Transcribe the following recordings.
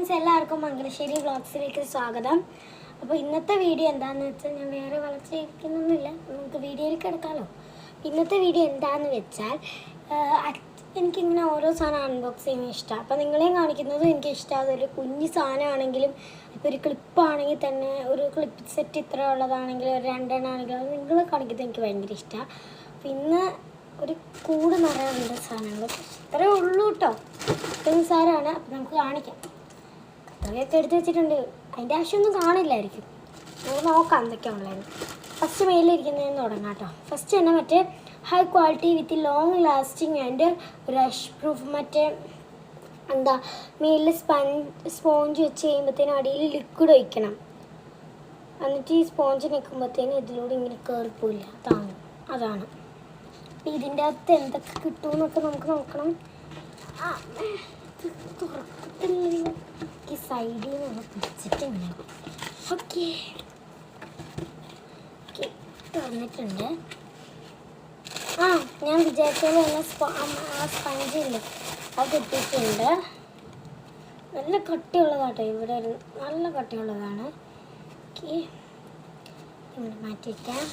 Friends, എല്ലാവർക്കും മംഗലശ്ശേരി വ്ളോഗ്സിലേക്ക് സ്വാഗതം. അപ്പോൾ ഇന്നത്തെ വീഡിയോ എന്താണെന്ന് വെച്ചാൽ, ഞാൻ വേറെ വളർച്ചയൊന്നുമില്ല, നമുക്ക് വീഡിയോയിൽ കിടക്കാമല്ലോ. ഇന്നത്തെ വീഡിയോ എന്താണെന്ന് വെച്ചാൽ, എനിക്കിങ്ങനെ ഓരോ സാധനം അൺബോക്സ് ചെയ്യുന്നത് ഇഷ്ടമാണ്. അപ്പോൾ നിങ്ങളെയും കാണിക്കുന്നതും എനിക്ക് ഇഷ്ടമാണ്. ഒരു കുഞ്ഞു സാധനമാണെങ്കിലും, ഇപ്പോൾ ഒരു ക്ലിപ്പാണെങ്കിൽ തന്നെ, ഒരു ക്ലിപ്പ് സെറ്റ് ഇത്ര ഉള്ളതാണെങ്കിലും ഒരു 2 എണ്ണമാണെങ്കിലും അത് നിങ്ങൾ കാണിക്കുന്നത് എനിക്ക് ഭയങ്കര ഇഷ്ടമാണ്. അപ്പോൾ ഇന്ന് ഒരു കൂട് നിറയാറുണ്ട് സാധനങ്ങൾ. ഇത്രേ ഉള്ളൂ കേട്ടോ, ഇത്രയും സാധനമാണ്. അപ്പോൾ നമുക്ക് കാണിക്കാം. കത്തറിയൊക്കെ എടുത്ത് വെച്ചിട്ടുണ്ട്, അതിൻ്റെ ആവശ്യമൊന്നും കാണില്ലായിരിക്കും. നമുക്ക് നോക്കാം എന്തൊക്കെയാണുള്ളത്. ഫസ്റ്റ് മേലിരിക്കുന്നതെന്ന് തുടങ്ങാം കേട്ടോ. ഫസ്റ്റ് തന്നെ മറ്റേ high quality with long lasting and rush proof. മറ്റേ എന്താ മേലിൽ സ്പോഞ്ച് വെച്ച് കഴിയുമ്പോഴത്തേനും അടിയിൽ ലിക്വിഡ് ഒഴിക്കണം. എന്നിട്ട് ഈ സ്പോഞ്ച് നിൽക്കുമ്പോഴത്തേനും ഇതിലൂടെ ഇങ്ങനെ കയറിപ്പോയില്ല. അതാണ്. അപ്പം ഇതിൻ്റെ അകത്ത് എന്തൊക്കെ കിട്ടുമെന്നൊക്കെ നമുക്ക് നോക്കണം. തുറക്കത്തില്ല, ഈ സൈഡിൽ നിന്ന് പിടിച്ചിട്ടുണ്ട്. ഓക്കെ, തുറന്നിട്ടുണ്ട്. ഞാൻ വിചാരിച്ചത് തന്നെ ആ സ്പഞ്ചില്ലേ അത് കിട്ടിയിട്ടുണ്ട്. നല്ല കട്ടിയുള്ളതാട്ടോ, ഇവിടെ നല്ല കട്ടിയുള്ളതാണ്. ഓക്കെ, ഇങ്ങനെ മാറ്റിക്കാം.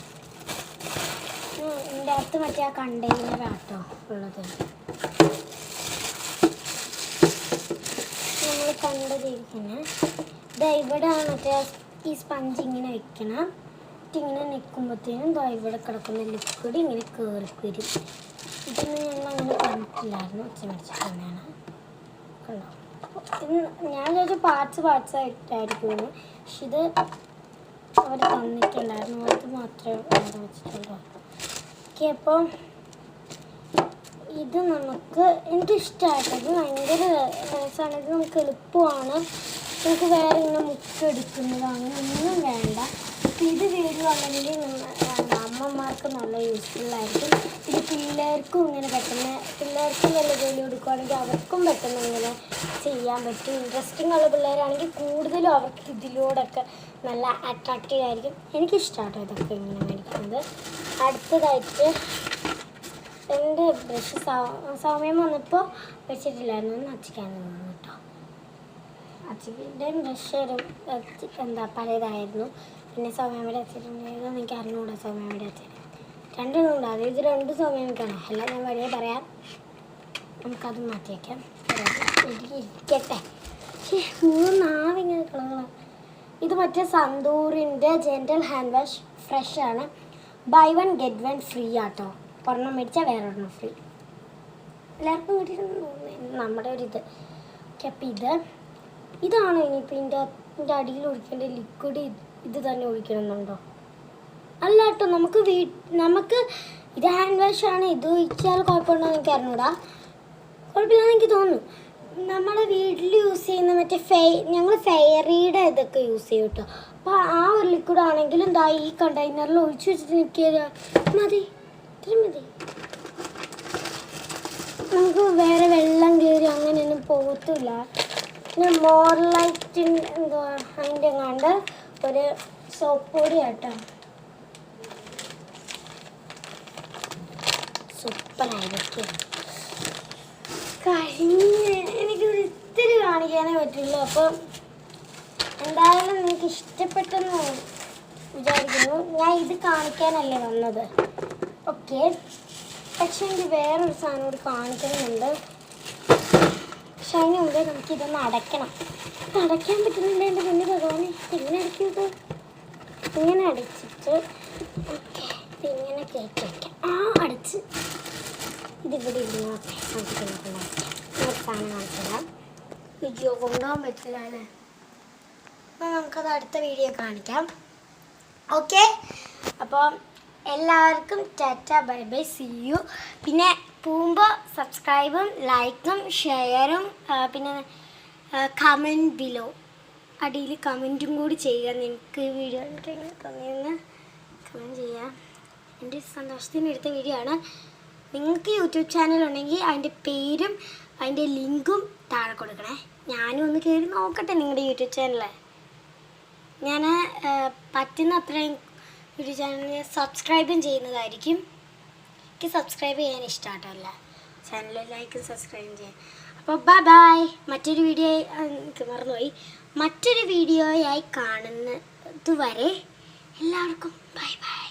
ഇതിൻ്റെ അകത്ത് മറ്റേ ആ കണ്ടെയ്നറാട്ടോ ഉള്ളത്. നമ്മൾ കണ്ടതിരിക്കുന്നത് ഇതാ ഇവിടെയാണ്. മറ്റേ ഈ സ്പഞ്ച് ഇങ്ങനെ വെക്കണം. ഇങ്ങനെ നിൽക്കുമ്പോഴത്തേനും ഇതാ ഇവിടെ കിടക്കുന്ന ലിക്വിഡ് ഇങ്ങനെ കയറി വരും. ഇതൊന്നും ഞങ്ങൾ അങ്ങനെ കണ്ടിട്ടില്ലായിരുന്നു. വെച്ചിട്ട് തന്നെയാണ് കണ്ടോ. ഞാൻ ചോദിച്ച പാർട്സ് ആയിട്ടായിരിക്കുമെന്ന്, പക്ഷെ ഇത് അവർ തന്നിട്ടുണ്ടായിരുന്നു. അത് മാത്രമേ അവിടെ വെച്ചിട്ടുള്ളൂ. ഓക്കെ, അപ്പോൾ ഇത് എനിക്കിഷ്ടമായിട്ടത് ഭയങ്കര രസമാണ്. ഇത് നമുക്ക് എളുപ്പമാണ്. നമുക്ക് വേറെ ഇങ്ങനെ മുക്കെടുക്കുന്നതാണ്, ഒന്നും വേണ്ട. അപ്പോൾ ഇത് വീട്ടിലുണ്ടെങ്കിൽ അമ്മമാർക്ക് നല്ല യൂസ്ഫുള്ളായിരിക്കും. ഇത് പിള്ളേർക്കും ഇങ്ങനെ പിള്ളേർക്കും നല്ല ജോലി കൊടുക്കുകയാണെങ്കിൽ അവർക്കും പെട്ടെന്ന് ഇങ്ങനെ ചെയ്യാൻ പറ്റും. ഇൻട്രസ്റ്റിംഗ് ഉള്ള പിള്ളേരാണെങ്കിൽ കൂടുതലും അവർക്ക് ഇതിലൂടെയൊക്കെ നല്ല അട്രാക്റ്റീവ് ആയിരിക്കും. എനിക്കിഷ്ടമാട്ടോ ഇതൊക്കെ ഇങ്ങനെ മേടിക്കുന്നത്. അടുത്തതായിട്ട് എൻ്റെ ബ്രഷ് സമയം വന്നപ്പോൾ വെച്ചിട്ടില്ലായിരുന്നു, അച്ചിക്കാൻ തോന്നുന്നു കേട്ടോ. അച്ചിൻ്റെ ബ്രഷ് പഴയതായിരുന്നു. പിന്നെ സൗമ്യമ്മയുടെ വെച്ചിട്ടുണ്ടെങ്കിൽ എനിക്ക് അറിഞ്ഞുകൂടാ. സൗമ്യമ്മയുടെ വെച്ചിട്ട് രണ്ടെണ്ണം ഉണ്ട്. ഇത് 2 സൗമ്യമ്മയ്ക്കാണ്. എല്ലാം ഞാൻ വഴിയെ പറയാം. നമുക്കത് മാറ്റി വയ്ക്കാം. ഇരിക്കട്ടെ. നാവിങ്ങനെ കളകളാണ്. ഇത് മറ്റേ സന്തൂറിൻ്റെ ജെൻറ്റൽ ഹാൻഡ് വാഷ് ഫ്രഷ് ആണ്. ബൈ 1 get 1 ഫ്രീ ആട്ടോ. ഒരെണ്ണം മേടിച്ചാൽ വേറെ ഒരെണ്ണം ഫ്രീ. എല്ലാവർക്കും കിട്ടിയിട്ടുണ്ട് നമ്മുടെ ഒരിത്. ഓക്കെ, അപ്പം ഇതാണ് ഇനിയിപ്പോൾ ഇതിൻ്റെ അടിയിൽ ഒഴിക്കേണ്ട ലിക്വിഡ്. ഇത് തന്നെ ഒഴിക്കണമെന്നുണ്ടോ? അല്ല കേട്ടോ, നമുക്ക് ഇത് ഹാൻഡ് വാഷാണ്. ഇത് ഒഴിച്ചാൽ കുഴപ്പമുണ്ടോ എന്ന് എനിക്ക് അറിഞ്ഞൂടാ. കുഴപ്പമില്ലാന്ന് എനിക്ക് തോന്നുന്നു. നമ്മുടെ വീട്ടിൽ യൂസ് ചെയ്യുന്ന മറ്റേ ഞങ്ങൾ ഫെയറിയുടെ ഇതൊക്കെ യൂസ് ചെയ്യും കേട്ടോ. അപ്പോൾ ആ ഒരു ലിക്വിഡ് ആണെങ്കിലും ദാ ഈ കണ്ടെയ്നറിൽ ഒഴിച്ച് വെച്ചിട്ട് നിൽക്കിയത് മതി. ഇത്രയും മതി. നമുക്ക് വേറെ വെള്ളം കയറി അങ്ങനെയൊന്നും പോകത്തില്ല. പിന്നെ മോർലൈറ്റിൻ്റെ എന്തുവാ അതിൻ്റെ കണ്ട് ഒരു സോപ്പ് പൊടി കേട്ടോ. സൂപ്പറായിരിക്കും. എനിക്കൊരു ഇത്തിരി കാണിക്കാനേ പറ്റുള്ളൂ. അപ്പം എന്തായാലും നിങ്ങൾക്ക് ഇഷ്ടപ്പെട്ടെന്ന് വിചാരിക്കുന്നു. ഞാൻ ഇത് കാണിക്കാനല്ലേ വന്നത്. ഓക്കെ, പക്ഷേ എനിക്ക് വേറൊരു സാധനം കൂടി കാണിക്കുന്നുണ്ട്. പക്ഷെ അതിന് മുമ്പേ നമുക്കിതൊന്ന് അടയ്ക്കണം. അടയ്ക്കാൻ പറ്റുന്നില്ല എൻ്റെ മുന്നിൽ ഭഗവാനെ. എങ്ങനെ അടയ്ക്കുന്നത്? ഇങ്ങനെ അടച്ചിട്ട് ഓക്കെ, ഇതിങ്ങനെ കയറ്റി വയ്ക്കാം. അടച്ച് ഇതിവിടെ ഇരുന്ന് ഒരു സാധനം കാണിച്ചിടാം. വീഡിയോ കൊണ്ടുപോകാൻ പറ്റില്ല അല്ലേ? അപ്പോൾ നമുക്കത് അടുത്ത വീഡിയോ കാണിക്കാം. ഓക്കെ, അപ്പോൾ എല്ലാവർക്കും tata, bye bye, see you. പിന്നെ പോകുമ്പോൾ സബ്സ്ക്രൈബും ലൈക്കും ഷെയറും പിന്നെ കമൻറ്റ് ബിലോ അടിയിൽ കമൻറ്റും കൂടി ചെയ്യുക. നിങ്ങൾക്ക് ഈ വീഡിയോ എങ്ങനെ തോന്നിയെന്ന് കമൻറ്റ് ചെയ്യാം. എൻ്റെ സന്തോഷത്തിന് എടുത്ത വീഡിയോ ആണ്. നിങ്ങൾക്ക് യൂട്യൂബ് ചാനൽ ഉണ്ടെങ്കിൽ അതിൻ്റെ പേരും അതിൻ്റെ ലിങ്കും താഴെ കൊടുക്കണേ. ഞാനും ഒന്ന് കയറി നോക്കട്ടെ നിങ്ങളുടെ യൂട്യൂബ് ചാനലിൽ. ഞാൻ പറ്റുന്ന അത്രയും യൂട്യൂബ് ചാനലിൽ സബ്സ്ക്രൈബും ചെയ്യുന്നതായിരിക്കും. എനിക്ക് സബ്സ്ക്രൈബ് ചെയ്യാൻ ഇഷ്ടമായിട്ടല്ല, ചാനൽ ലൈക്കും സബ്സ്ക്രൈബും ചെയ്യാൻ. അപ്പോൾ ബൈ ബൈ. മറ്റൊരു വീഡിയോ എനിക്ക് മറന്നുപോയി. മറ്റൊരു വീഡിയോയായി കാണുന്നത് വരെ എല്ലാവർക്കും ബൈ ബൈ.